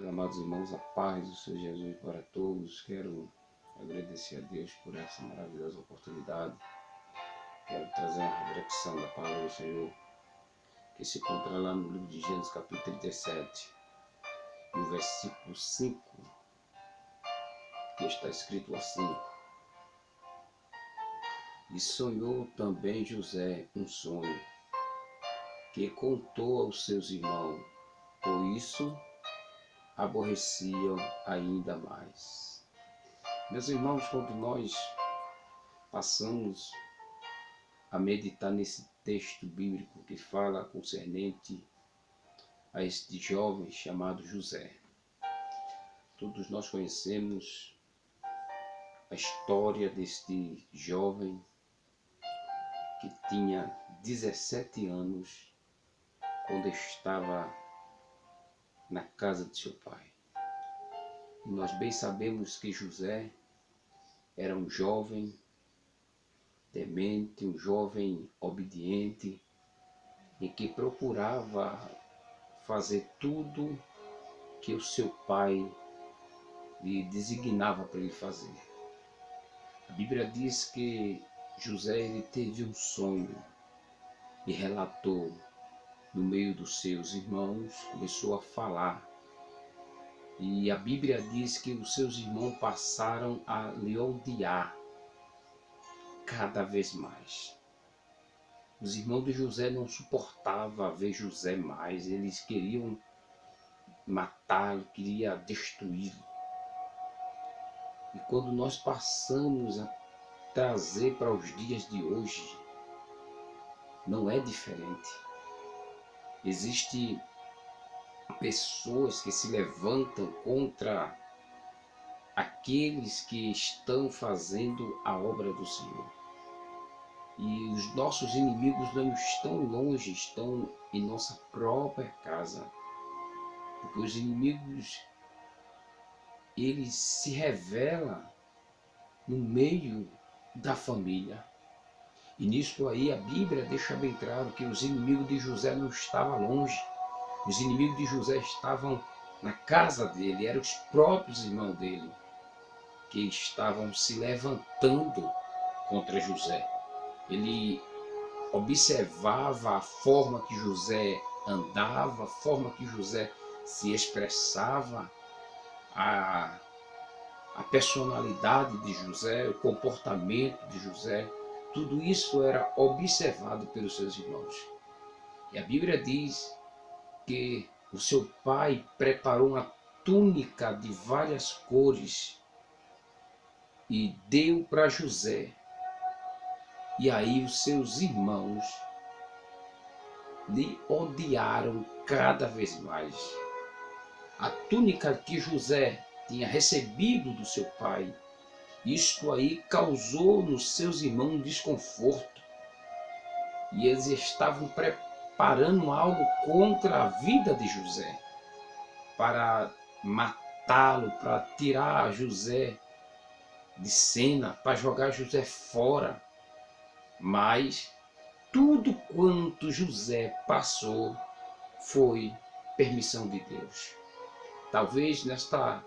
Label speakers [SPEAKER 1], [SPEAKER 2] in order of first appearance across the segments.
[SPEAKER 1] Meus amados irmãos, a paz do Senhor Jesus para todos. Quero agradecer a Deus por essa maravilhosa oportunidade. Quero trazer uma reflexão da palavra do Senhor, que se encontra lá no livro de Gênesis, capítulo 37, no versículo 5, que está escrito assim: E sonhou também José um sonho, que contou aos seus irmãos, por isso aborreciam ainda mais. Meus irmãos, quando nós passamos a meditar nesse texto bíblico que fala concernente a este jovem chamado José, todos nós conhecemos a história deste jovem que tinha 17 anos quando estava na casa de seu pai. E nós bem sabemos que José era um jovem temente, um jovem obediente, e que procurava fazer tudo que o seu pai lhe designava para ele fazer. A Bíblia diz que José ele teve um sonho e relatou no meio dos seus irmãos, começou a falar. E a Bíblia diz que os seus irmãos passaram a lhe odiar cada vez mais. Os irmãos de José não suportavam ver José mais, eles queriam matá-lo, queriam destruí-lo. E quando nós passamos a trazer para os dias de hoje, não é diferente. Existem pessoas que se levantam contra aqueles que estão fazendo a obra do Senhor. E os nossos inimigos não estão longe, estão em nossa própria casa. Porque os inimigos, eles se revelam no meio da família. E nisso aí a Bíblia deixa bem claro que os inimigos de José não estavam longe. Os inimigos de José estavam na casa dele, eram os próprios irmãos dele que estavam se levantando contra José. Ele observava a forma que José andava, a forma que José se expressava, a personalidade de José, o comportamento de José. Tudo isso era observado pelos seus irmãos. E a Bíblia diz que o seu pai preparou uma túnica de várias cores e deu para José. E aí os seus irmãos lhe odiaram cada vez mais. A túnica que José tinha recebido do seu pai, isto aí causou nos seus irmãos desconforto. E eles estavam preparando algo contra a vida de José, para matá-lo, para tirar José de cena, para jogar José fora. Mas tudo quanto José passou foi permissão de Deus. Talvez nesta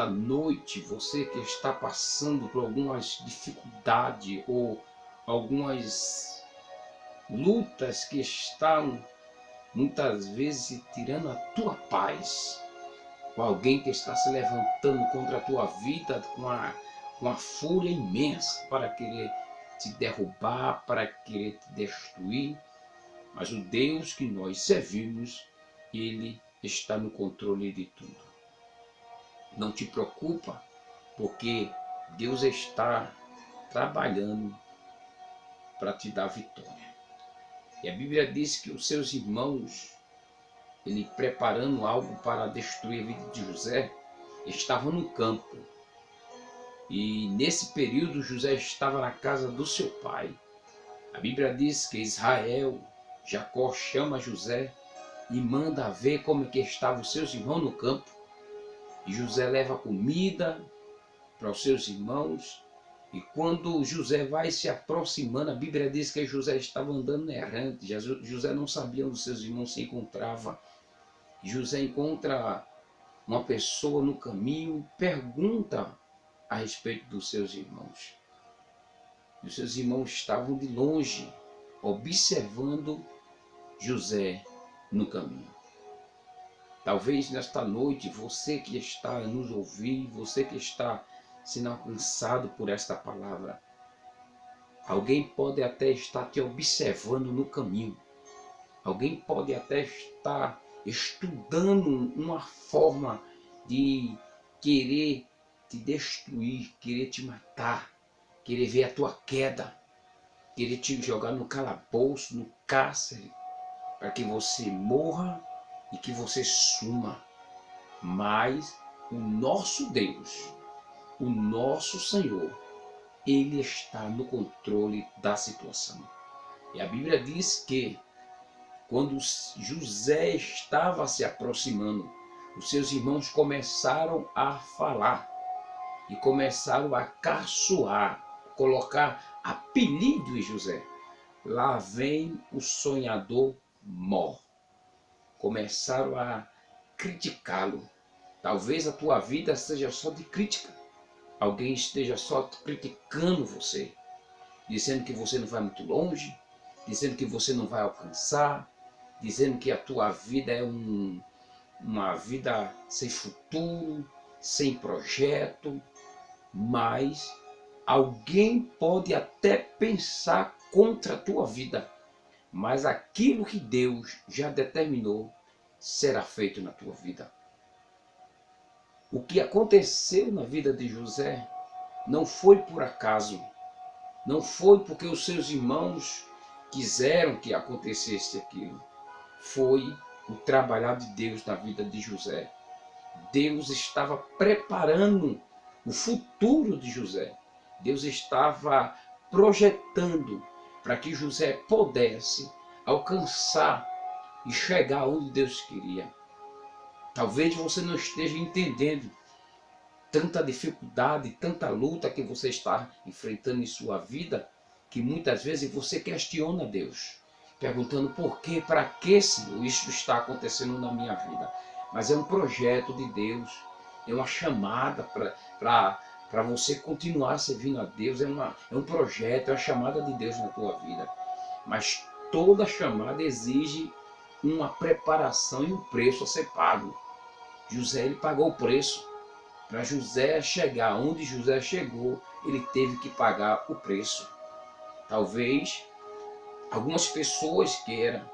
[SPEAKER 1] noite, você que está passando por algumas dificuldades ou algumas lutas que estão muitas vezes tirando a tua paz, ou alguém que está se levantando contra a tua vida com uma fúria imensa para querer te derrubar, para querer te destruir. Mas o Deus que nós servimos, Ele está no controle de tudo. Não te preocupa, porque Deus está trabalhando para te dar vitória. E a Bíblia diz que os seus irmãos, ele preparando algo para destruir a vida de José, estavam no campo. E nesse período José estava na casa do seu pai. A Bíblia diz que Israel, Jacó, chama José e manda ver como é que estavam os seus irmãos no campo. E José leva comida para os seus irmãos. E quando José vai se aproximando, a Bíblia diz que José estava andando errante. José não sabia onde seus irmãos se encontravam. José encontra uma pessoa no caminho pergunta a respeito dos seus irmãos. E os seus irmãos estavam de longe, observando José no caminho. Talvez nesta noite, você que está a nos ouvir, você que está sendo alcançado por esta palavra, alguém pode até estar te observando no caminho. Alguém pode até estar estudando uma forma de querer te destruir, querer te matar, querer ver a tua queda, querer te jogar no calabouço, no cárcere, para que você morra e que você suma. Mas o nosso Deus, o nosso Senhor, Ele está no controle da situação. E a Bíblia diz que quando José estava se aproximando, os seus irmãos começaram a falar e começaram a caçoar, colocar apelido em José. Lá vem o sonhador mor. Começaram a criticá-lo. Talvez a tua vida seja só de crítica. Alguém esteja só criticando você, dizendo que você não vai muito longe, dizendo que você não vai alcançar, dizendo que a tua vida é uma vida sem futuro, sem projeto. Mas alguém pode até pensar contra a tua vida, mas aquilo que Deus já determinou será feito na tua vida. O que aconteceu na vida de José não foi por acaso, não foi porque os seus irmãos quiseram que acontecesse aquilo. Foi o trabalhar de Deus na vida de José. Deus estava preparando o futuro de José. Deus estava projetando para que José pudesse alcançar e chegar onde Deus queria. Talvez você não esteja entendendo tanta dificuldade, tanta luta que você está enfrentando em sua vida, que muitas vezes você questiona Deus, perguntando por quê, para que, Senhor, isso está acontecendo na minha vida. Mas é um projeto de Deus, é uma chamada para você continuar servindo a Deus, é um projeto, é uma chamada de Deus na tua vida. Mas toda chamada exige uma preparação e um preço a ser pago. José, ele pagou o preço. Para José chegar onde José chegou, ele teve que pagar o preço. Talvez algumas pessoas queiram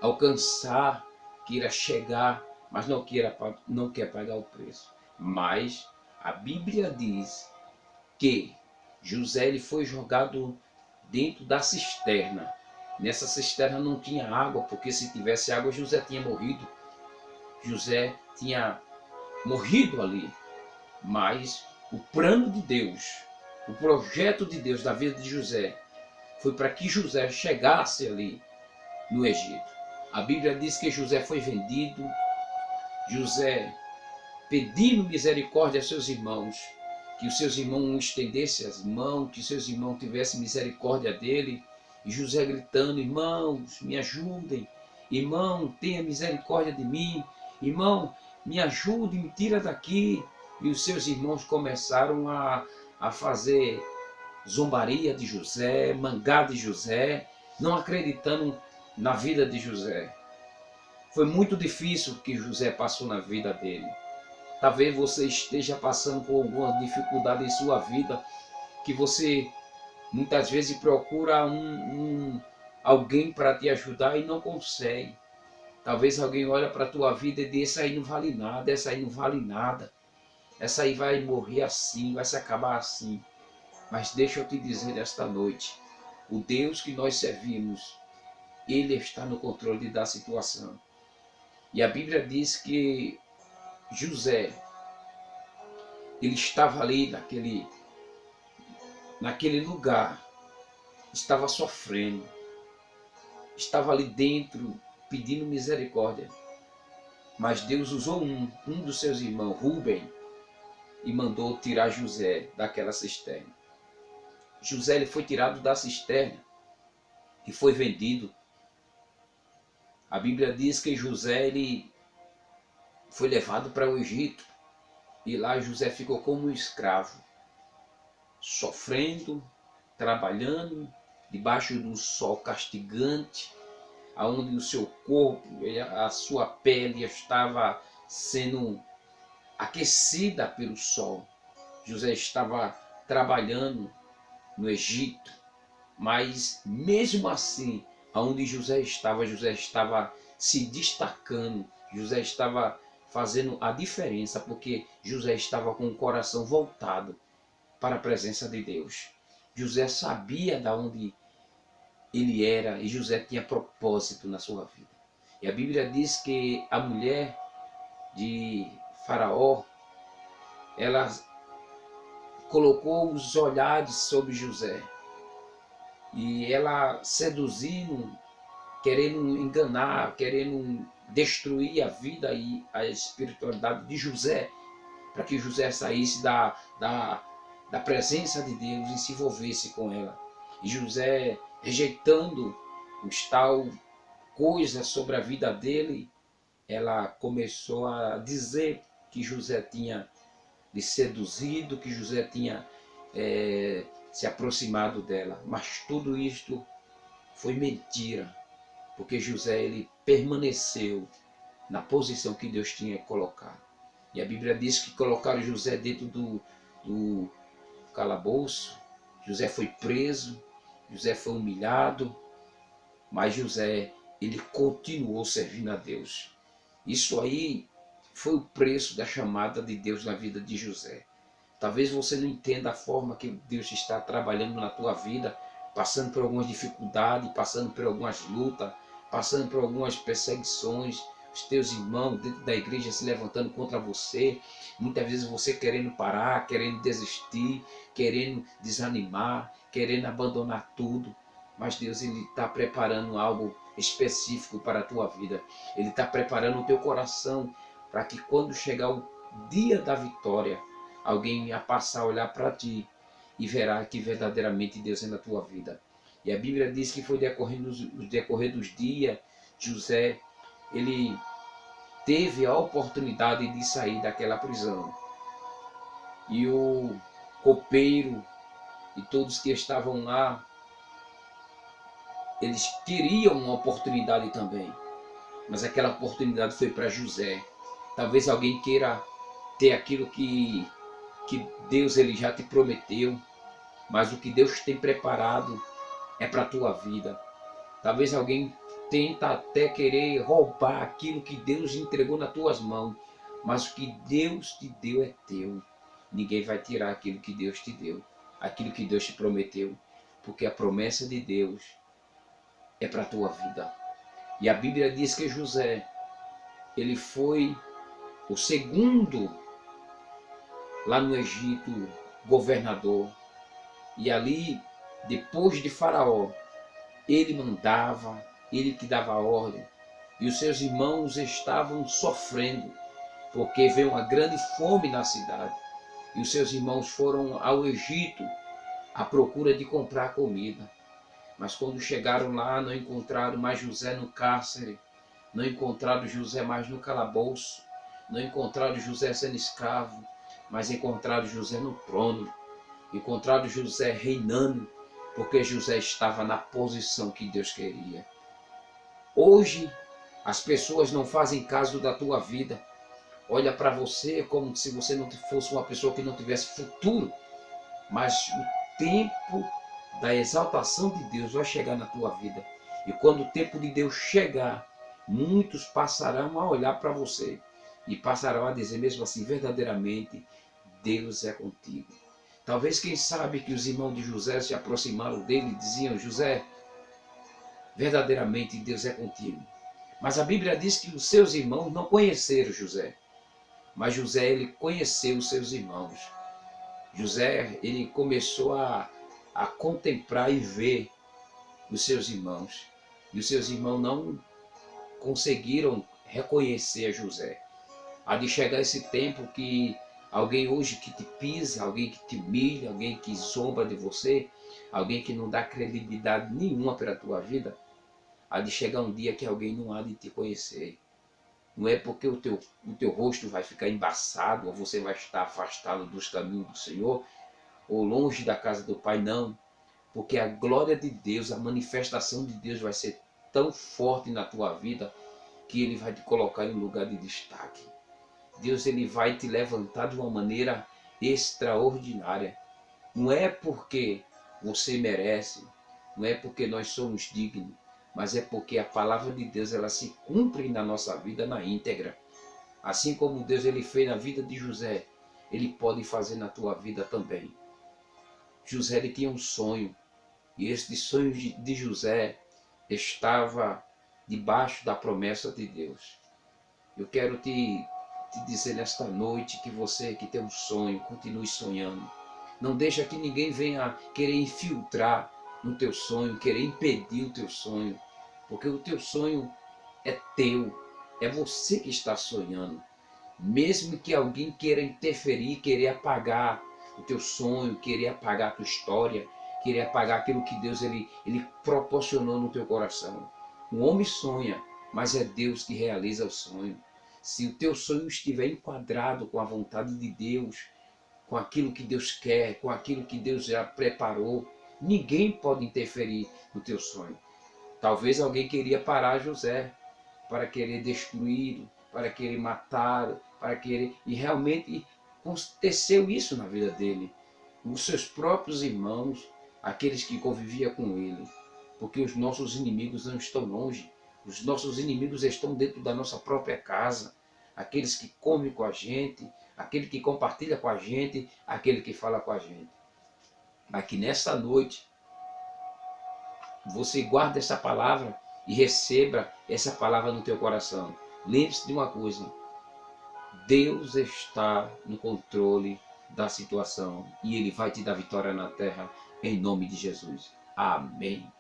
[SPEAKER 1] alcançar, queiram chegar, mas não quer pagar o preço. Mas a Bíblia diz que José ele foi jogado dentro da cisterna. Nessa cisterna não tinha água, porque se tivesse água, José tinha morrido. José tinha morrido ali. Mas o plano de Deus, o projeto de Deus da vida de José, foi para que José chegasse ali no Egito. A Bíblia diz que José foi vendido, José pedindo misericórdia a seus irmãos, que os seus irmãos estendessem as mãos, que seus irmãos tivessem misericórdia dele, e José gritando: irmãos, me ajudem, irmão, tenha misericórdia de mim, irmão, me ajude, me tira daqui. E os seus irmãos começaram a fazer zombaria de José, mangar de José, não acreditando na vida de José. Foi muito difícil o que José passou na vida dele. Talvez você esteja passando por alguma dificuldade em sua vida, que você muitas vezes procura alguém para te ajudar e não consegue. Talvez alguém olhe para a tua vida e diz: essa aí não vale nada, essa aí não vale nada. Essa aí vai morrer assim, vai se acabar assim. Mas deixa eu te dizer esta noite, o Deus que nós servimos, Ele está no controle da situação. E a Bíblia diz que José, ele estava ali naquele lugar, estava sofrendo, estava ali dentro pedindo misericórdia. Mas Deus usou um dos seus irmãos, Rubem, e mandou tirar José daquela cisterna. José ele foi tirado da cisterna e foi vendido. A Bíblia diz que José ele foi levado para o Egito e lá José ficou como um escravo, sofrendo, trabalhando, debaixo do sol castigante, aonde o seu corpo, a sua pele estava sendo aquecida pelo sol. José estava trabalhando no Egito, mas mesmo assim, aonde José estava se destacando, José estava fazendo a diferença, porque José estava com o coração voltado para a presença de Deus. José sabia de onde ele era e José tinha propósito na sua vida. E a Bíblia diz que a mulher de Faraó, ela colocou os olhares sobre José e ela seduzindo, querendo enganar, querendo destruir a vida e a espiritualidade de José, para que José saísse da presença de Deus e se envolvesse com ela. E José, rejeitando os tal coisas sobre a vida dele, ela começou a dizer que José tinha lhe seduzido, que José tinha se aproximado dela. Mas tudo isto foi mentira, porque José ele permaneceu na posição que Deus tinha colocado. E a Bíblia diz que colocaram José dentro do calabouço, José foi preso, José foi humilhado, mas José ele continuou servindo a Deus. Isso aí foi o preço da chamada de Deus na vida de José. Talvez você não entenda a forma que Deus está trabalhando na tua vida, passando por algumas dificuldades, passando por algumas lutas, passando por algumas perseguições, os teus irmãos dentro da igreja se levantando contra você, muitas vezes você querendo parar, querendo desistir, querendo desanimar, querendo abandonar tudo. Mas Deus ele está preparando algo específico para a tua vida. Ele está preparando o teu coração para que quando chegar o dia da vitória, alguém a passar a olhar para ti e verá que verdadeiramente Deus é na tua vida. E a Bíblia diz que foi no decorrer dos dias, José, ele teve a oportunidade de sair daquela prisão. E o copeiro e todos que estavam lá, eles queriam uma oportunidade também. Mas aquela oportunidade foi para José. Talvez alguém queira ter aquilo que Deus ele já te prometeu, mas o que Deus tem preparado é para a tua vida. Talvez alguém tenta até querer roubar aquilo que Deus entregou nas tuas mãos, mas o que Deus te deu é teu. Ninguém vai tirar aquilo que Deus te deu, aquilo que Deus te prometeu, porque a promessa de Deus é para a tua vida. E a Bíblia diz que José, ele foi o segundo lá no Egito governador. E ali, depois de Faraó, ele mandava, ele que dava ordem. E os seus irmãos estavam sofrendo, porque veio uma grande fome na cidade. E os seus irmãos foram ao Egito à procura de comprar comida. Mas quando chegaram lá, não encontraram mais José no cárcere, não encontraram José mais no calabouço, não encontraram José sendo escravo, mas encontraram José no trono, encontraram José reinando, porque José estava na posição que Deus queria. Hoje, as pessoas não fazem caso da tua vida, olha para você como se você não fosse uma pessoa que não tivesse futuro, mas o tempo da exaltação de Deus vai chegar na tua vida. E quando o tempo de Deus chegar, muitos passarão a olhar para você e passarão a dizer mesmo assim, verdadeiramente, Deus é contigo. Talvez, quem sabe, que os irmãos de José se aproximaram dele e diziam, José, verdadeiramente Deus é contigo. Mas a Bíblia diz que os seus irmãos não conheceram José, mas José ele conheceu os seus irmãos. José ele começou a contemplar e ver os seus irmãos. E os seus irmãos não conseguiram reconhecer José. Há de chegar esse tempo que alguém hoje que te pisa, alguém que te humilha, alguém que zomba de você, alguém que não dá credibilidade nenhuma para a tua vida, há de chegar um dia que alguém não há de te conhecer. Não é porque o teu rosto vai ficar embaçado, ou você vai estar afastado dos caminhos do Senhor, ou longe da casa do Pai, não. Porque a glória de Deus, a manifestação de Deus vai ser tão forte na tua vida que Ele vai te colocar em um lugar de destaque. Deus, Ele vai te levantar de uma maneira extraordinária. Não é porque você merece, não é porque nós somos dignos, mas é porque a palavra de Deus ela se cumpre na nossa vida na íntegra. Assim como Deus ele fez na vida de José, Ele pode fazer na tua vida também. José ele tinha um sonho, e este sonho de José estava debaixo da promessa de Deus. Eu quero te dizer nesta noite que você que tem um sonho, continue sonhando. Não deixa que ninguém venha querer infiltrar no teu sonho, querer impedir o teu sonho. Porque o teu sonho é teu, é você que está sonhando. Mesmo que alguém queira interferir, querer apagar o teu sonho, querer apagar a tua história, querer apagar aquilo que Deus ele proporcionou no teu coração. O homem sonha, mas é Deus que realiza o sonho. Se o teu sonho estiver enquadrado com a vontade de Deus, com aquilo que Deus quer, com aquilo que Deus já preparou, ninguém pode interferir no teu sonho. Talvez alguém queria parar José para querer destruí-lo, para querer matá-lo, para querer... E realmente aconteceu isso na vida dele. Os seus próprios irmãos, aqueles que conviviam com ele. Porque os nossos inimigos não estão longe. Os nossos inimigos estão dentro da nossa própria casa. Aqueles que comem com a gente, aquele que compartilha com a gente, aquele que fala com a gente. Aqui nesta noite, você guarda essa palavra e receba essa palavra no teu coração. Lembre-se de uma coisa, Deus está no controle da situação e Ele vai te dar vitória na terra em nome de Jesus. Amém.